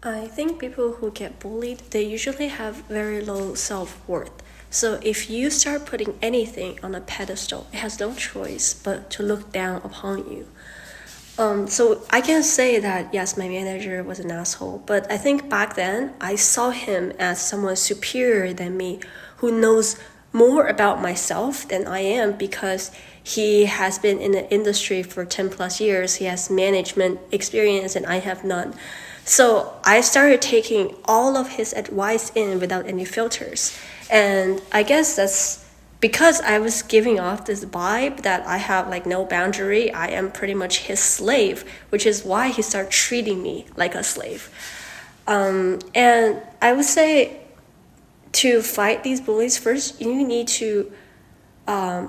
I think people who get bullied, they usually have very low self-worth. So if you start putting anything on a pedestal, it has no choice but to look down upon you. So I can say that yes, my manager was an asshole, but I think back then I saw him as someone superior than me who knows more about myself than I am because he has been in the industry for 10 plus years. He has management experience and I have none. So I started taking all of his advice in without any filters. And I guess that's because I was giving off this vibe that I have like no boundary. I am pretty much his slave, which is why he started treating me like a slave. And I would say to fight these bullies, first you need to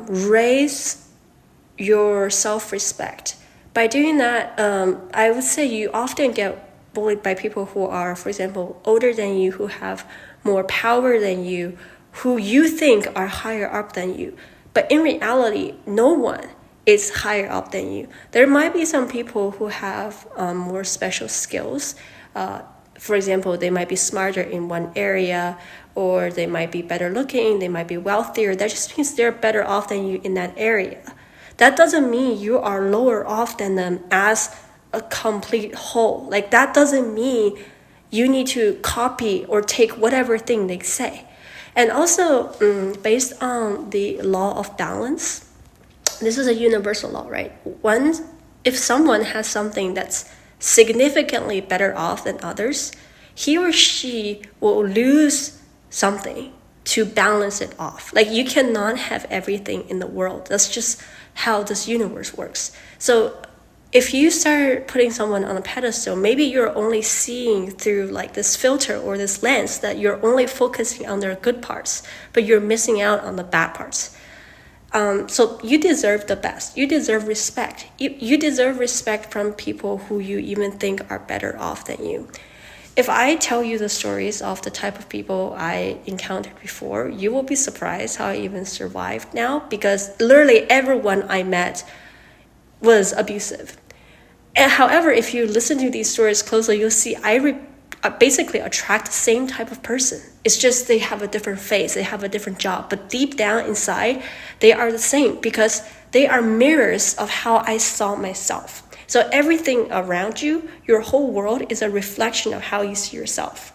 raise your self-respect. By doing that, I would say you often get bullied by people who are, for example, older than you, who have more power than you, who you think are higher up than you. But in reality, no one is higher up than you. There might be some people who have more special skills. For example, they might be smarter in one area, or they might be better looking, they might be wealthier. That just means they're better off than you in that area. That doesn't mean you are lower off than them as a complete whole. Like that doesn't mean you need to copy or take whatever thing they say. And also, based on the law of balance, this is a universal law, right? If someone has something that's significantly better off than others, he or she will lose something to balance it off. Like you cannot have everything in the world. That's just how this universe works. So if you start putting someone on a pedestal, maybe you're only seeing through like this filter or this lens that you're only focusing on their good parts, but you're missing out on the bad parts. So you deserve the best. You deserve respect. You deserve respect from people who you even think are better off than you. If I tell you the stories of the type of people I encountered before, you will be surprised how I even survived now, because literally everyone I met was abusive. And however, if you listen to these stories closely, you'll see I basically attract the same type of person. It's just they have a different face, they have a different job, but deep down inside, they are the same because they are mirrors of how I saw myself. So everything around you, your whole world is a reflection of how you see yourself.